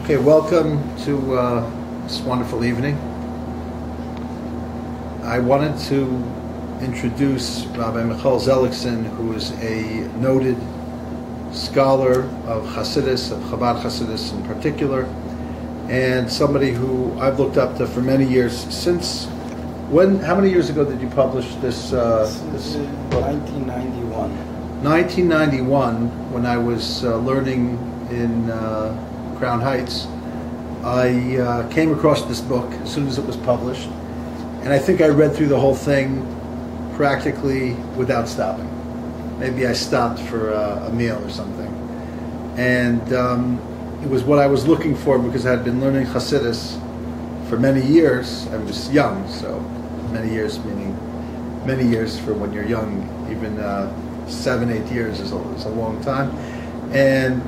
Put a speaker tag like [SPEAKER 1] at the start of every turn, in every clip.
[SPEAKER 1] Okay, welcome to this wonderful evening. I wanted to introduce Rabbi Michael Zelickson, who is a noted scholar of Hasidus, of Chabad Hasidus in particular, and somebody who I've looked up to for many years. Since when? How many years ago did you publish this? This
[SPEAKER 2] 1991.
[SPEAKER 1] 1991, when I was learning in Crown Heights, I came across this book as soon as it was published, and I think I read through the whole thing practically without stopping. Maybe I stopped for a meal or something, and it was what I was looking for because I had been learning Hasidus for many years. I was young, so many years meaning many years for when you're young. Even 7-8 years is a long time, and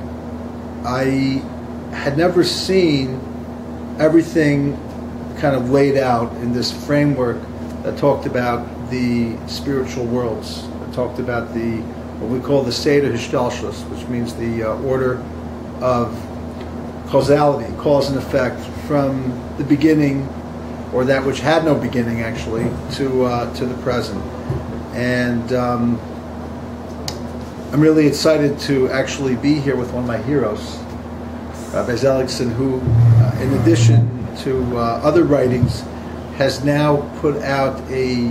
[SPEAKER 1] I had never seen everything kind of laid out in this framework that talked about the spiritual worlds, that talked about what we call the Seder Hishtalshlus, which means the order of causality, cause and effect, from the beginning, or that which had no beginning actually, to the present. And I'm really excited to actually be here with one of my heroes, Rabbi Zelickson, who, in addition to other writings, has now put out a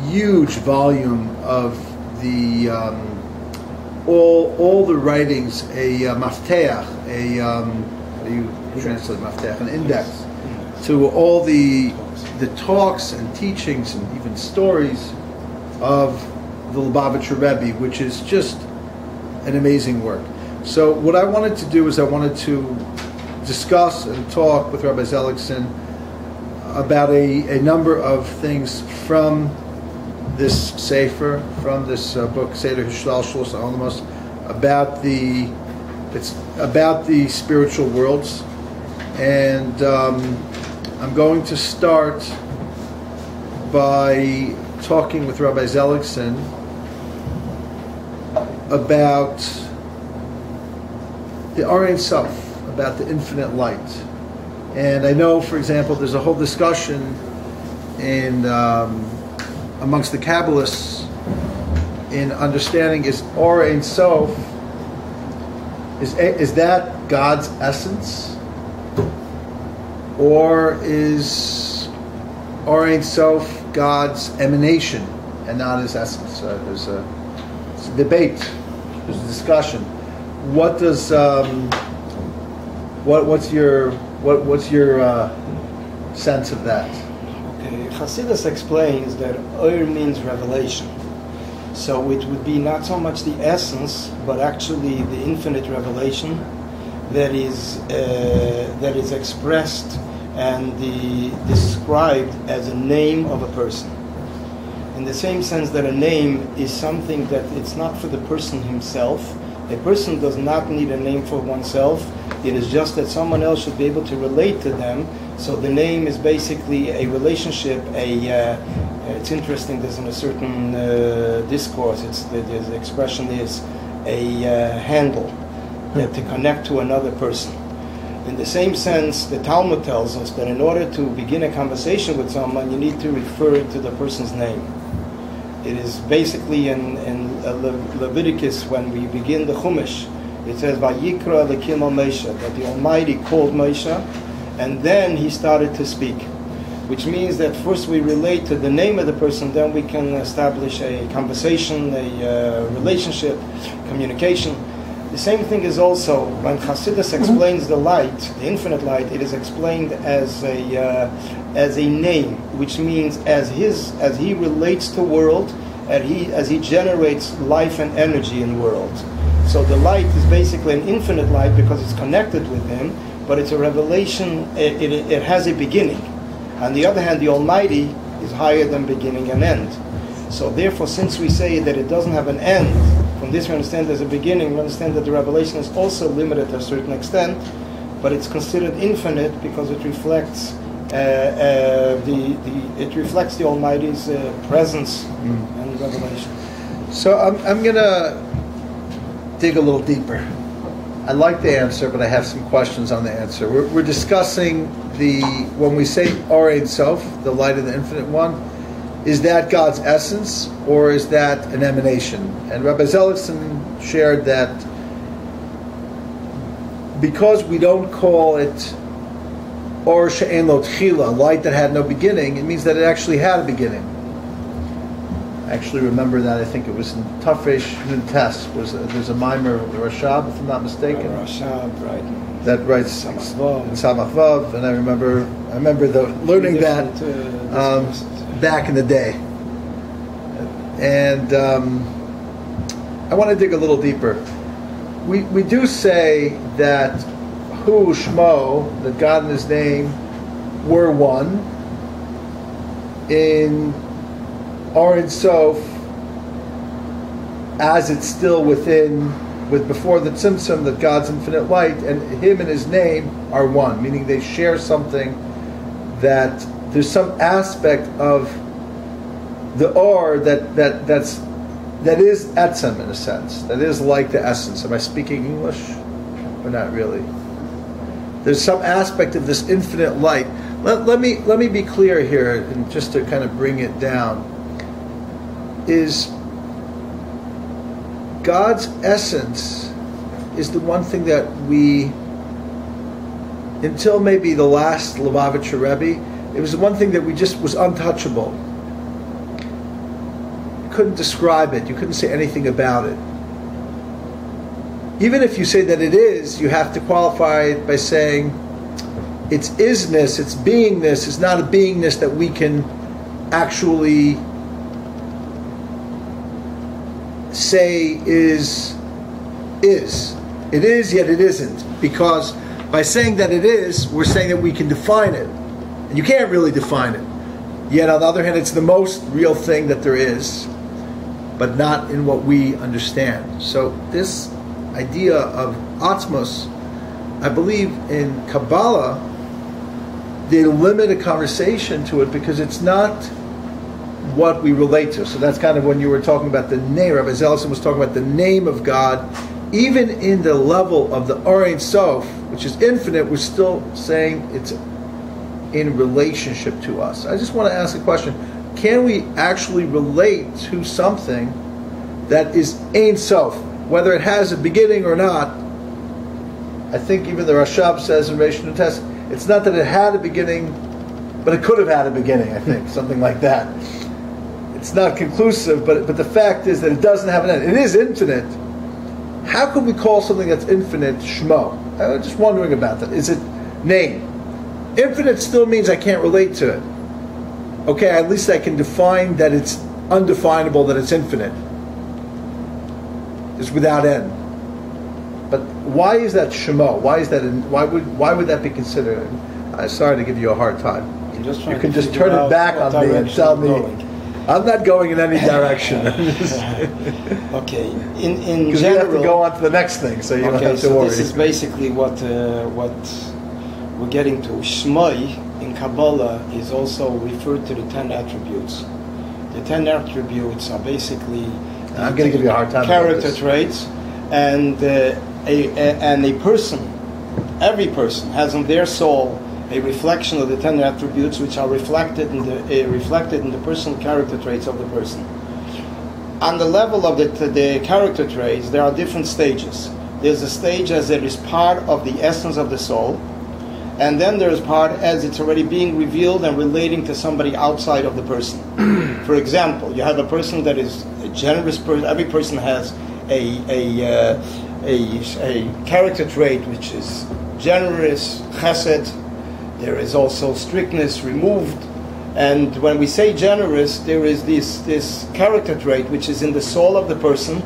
[SPEAKER 1] huge volume of the all the writings, a mafteach, how do you translate mafteach? An index to all the talks and teachings and even stories of the Lubavitcher Rebbe, which is just an amazing work. So what I wanted to do is I wanted to discuss and talk with Rabbi Zelickson about a number of things from this Sefer, from this book, Seder Hishtalshlus Alamos, about the spiritual worlds. And I'm going to start by talking with Rabbi Zelickson about the Or Ein Sof, about the infinite light. And I know, for example, there's a whole discussion in amongst the Kabbalists in understanding, is Or Ein Sof, is that God's essence, or is Or Ein Sof God's emanation and not his essence? There's a debate, there's a discussion. What does what's your sense of that?
[SPEAKER 2] Okay, Hasidus explains that Or means revelation. So it would be not so much the essence, but actually the infinite revelation that is expressed and described as a name of a person. In the same sense that a name is something that it's not for the person himself. A person does not need a name for oneself. It is just that someone else should be able to relate to them. So the name is basically a relationship. It's interesting. There's in a certain discourse. The expression is a handle to connect to another person. In the same sense, the Talmud tells us that in order to begin a conversation with someone, you need to refer to the person's name. It is basically in Leviticus, when we begin the Chumash, it says, Vayikra Elokim al Moshe, that the Almighty called Moshe, and then he started to speak. Which means that first we relate to the name of the person, then we can establish a conversation, a relationship, communication. The same thing is also when Hasidus explains the light, the infinite light. It is explained as a name, which means as he relates to world, as he generates life and energy in world. So the light is basically an infinite light because it's connected with him, but it's a revelation. It has a beginning. On the other hand, the Almighty is higher than beginning and end. So therefore, since we say that it doesn't have an end, from this we understand there's a beginning, we understand that the revelation is also limited to a certain extent, but it's considered infinite because it reflects it reflects the Almighty's presence and revelation.
[SPEAKER 1] So I'm going to dig a little deeper. I like the answer, but I have some questions on the answer. We're discussing when we say Or Ein Sof, the light of the Infinite One, is that God's essence or is that an emanation? And Rabbi Zelitzin shared that because we don't call it Or She'en Lo Tchila, light that had no beginning, it means that it actually had a beginning. I actually remember that. I think it was in Tafresh Nun Tes. There's a mimer of the Rashab, if I'm not mistaken.
[SPEAKER 2] Rashab, right?
[SPEAKER 1] That writes in Samach Vav, and I remember learning that back in the day. And I want to dig a little deeper. We do say that Hu Shmo, that God and His name were one in Or Ein Sof, as it's still before the Tzimtzum, that God's infinite light and Him and His name are one, meaning they share something, that there's some aspect of the Or that is Etzem in a sense, that is like the essence. Am I speaking English? Or not really? There's some aspect of this infinite light. Let me be clear here, and just to kind of bring it down, is God's essence is the one thing that we, until maybe the last Lubavitcher Rebbe, it was the one thing that we just was untouchable. You couldn't describe it. You couldn't say anything about it. Even if you say that it is, you have to qualify it by saying its isness, its beingness is not a beingness that we can actually say is. It is, yet it isn't. Because by saying that it is, we're saying that we can define it. And you can't really define it. Yet on the other hand, it's the most real thing that there is, but not in what we understand. So this idea of Atzmos, I believe in Kabbalah, they limit a conversation to it because it's not what we relate to. So that's kind of when you were talking about the name. Rabbi Zelitzin was talking about the name of God. Even in the level of the Or Ein Sof, which is infinite, we're still saying it's in relationship to us. I just want to ask a question. Can we actually relate to something that is Ein Sof, whether it has a beginning or not? I think even the Rashab says in Reish Nun Tes, it's not that it had a beginning, but it could have had a beginning, I think, something like that. It's not conclusive, but the fact is that it doesn't have an end. It is infinite. How could we call something that's infinite Shmo? I was just wondering about that. Is it name? Infinite still means I can't relate to it. Okay, at least I can define that it's undefinable, that it's infinite. It's without end. But why is that Shemo? Why is that? Why would that be considered? I'm sorry to give you a hard time. You can just turn it back on me and tell me. I'm not going in any direction.
[SPEAKER 2] Okay. In
[SPEAKER 1] general, you have to go on to the next thing, so you don't have to worry.
[SPEAKER 2] This is basically what we're getting to. Shmoi in Kabbalah is also referred to the 10 attributes. The 10 attributes are basically
[SPEAKER 1] I'm going to give you a hard time.
[SPEAKER 2] Character traits, and a person, every person has in their soul a reflection of the 10 attributes, which are reflected in the personal character traits of the person. On the level of the character traits, there are different stages. There's a stage as it is part of the essence of the soul, and then there's part as it's already being revealed and relating to somebody outside of the person. For example, you have a person that is a generous person. Every person has a character trait which is generous, chesed. There is also strictness removed, and when we say generous, there is this character trait which is in the soul of the person,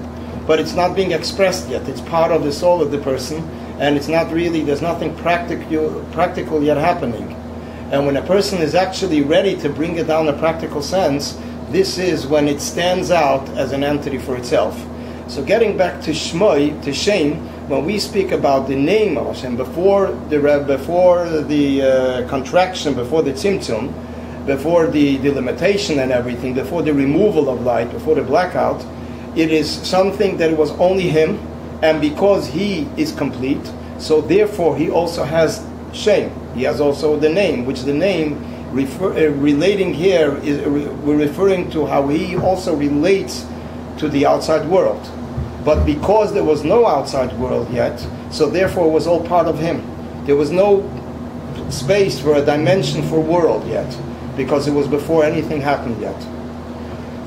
[SPEAKER 2] but it's not being expressed yet. It's part of the soul of the person, and it's not really, there's nothing practical yet happening. And when a person is actually ready to bring it down a practical sense, this is when it stands out as an entity for itself. So getting back to Shmoi, to Shem, when we speak about the name of Hashem, before the contraction, before the tzimtzum, before the limitation and everything, before the removal of light, before the blackout, it is something that was only Him, and because he is complete, so therefore he also has Shem. He has also the name, which the name relating here is we're referring to how he also relates to the outside world. But because there was no outside world yet, so therefore it was all part of him. There was no space for a dimension for world yet, because it was before anything happened yet.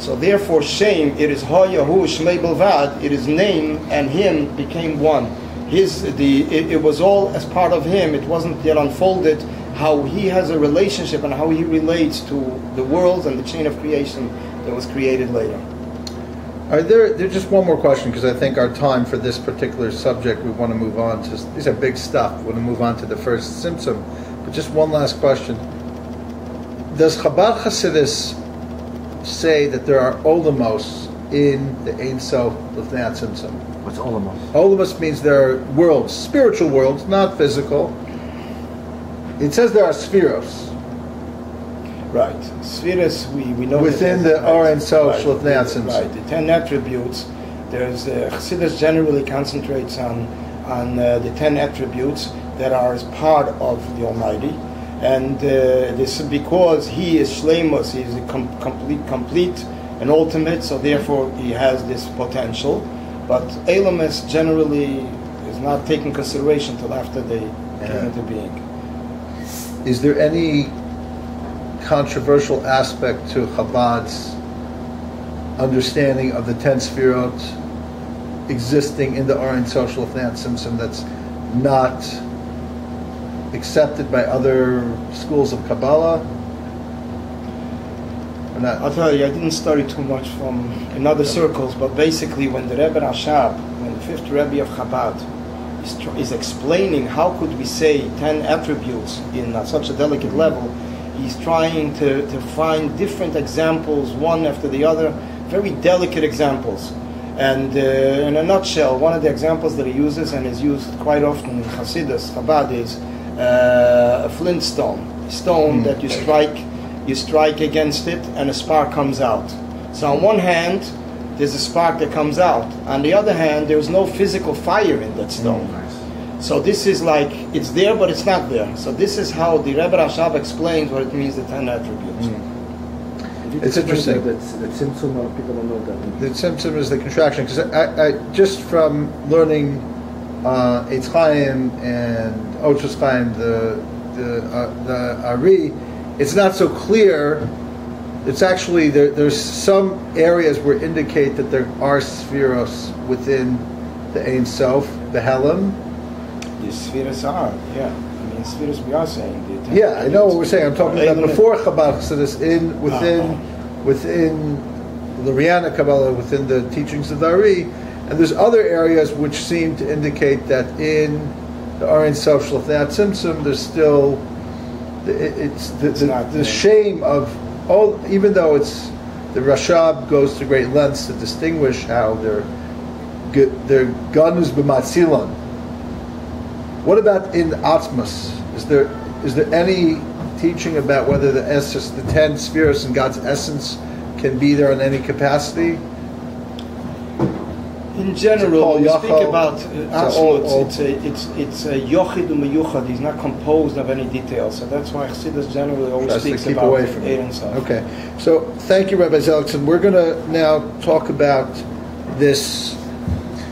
[SPEAKER 2] So therefore Shem, it is Hayahu Shmei Belvad, it is name and him became one. It was all as part of him, it wasn't yet unfolded how he has a relationship and how he relates to the world and the chain of creation that was created later.
[SPEAKER 1] There's just one more question, because I think our time for this particular subject, we want to move on to, these are big stuff, we want to move on to the first Tzimtzum, but just one last question. Does Chabad Hasidus say that there are olamos in the Ein Sof Lifnei Tzimtzum?
[SPEAKER 3] What's olamos?
[SPEAKER 1] Olamos means there are worlds, spiritual worlds, not physical. It says there are spheros.
[SPEAKER 2] Right. Spheres, we know
[SPEAKER 1] within the Ein Sof Lifnei Tzimtzum.
[SPEAKER 2] Right. The 10 attributes. There's Chassidus generally concentrates on the 10 attributes that are as part of the Almighty, and this is because he is Shleimus, he is a complete and ultimate. So therefore he has this potential. But Elamus generally is not taken consideration till after they came into being.
[SPEAKER 1] Is there any controversial aspect to Chabad's understanding of the 10 Sfirot existing in the Ein Sof Lifnei Tzimtzum that's not accepted by other schools of Kabbalah? Or not?
[SPEAKER 2] I'll tell you, I didn't study too much in other circles, but basically when the Rebbe Rashab, when the fifth Rebbe of Chabad, is explaining how could we say 10 attributes in such a delicate level, he's trying to find different examples, one after the other, very delicate examples. And in a nutshell, one of the examples that he uses, and is used quite often in Hasidus, Chabad, is a flint stone that you strike against it and a spark comes out. So on one hand, there's a spark that comes out. On the other hand, there's no physical fire in that stone. So this is like, it's there but it's not there. So this is how the Rebbe Rashab explains what it means, the 10 attributes.
[SPEAKER 1] It's interesting.
[SPEAKER 3] The Tzimtzum, people don't know that.
[SPEAKER 1] The Tzimtzum is the contraction, because I just from learning Eitz Chaim and Ochos Chaim, the Ari, it's not so clear. It's actually there's some areas where indicate that there are spheros within the Ein Sof, the Helam.
[SPEAKER 2] The spheres are, I mean, spheres we are saying.
[SPEAKER 1] I know what we're saying. I'm talking about before Chabad Chassidus, within the Rihanna Kabbalah, within the teachings of the Ari, and there's other areas which seem to indicate that in the Ein Sof Lifnei Tzimtzum, there's still the shame of all, even though it's the Rashab goes to great lengths to distinguish how they're ganus b'matzilon. What about in Atmos? Is there any teaching about whether the 10 spheres in God's essence can be there in any capacity?
[SPEAKER 2] In general, we speak about Atzmut. It's a yochid u'meyuchad. He's not composed of any details, so that's why Chassidus generally always speaks about Ein Sof.
[SPEAKER 1] Okay, so thank you, Rabbi Zelickson. We're going to now talk about this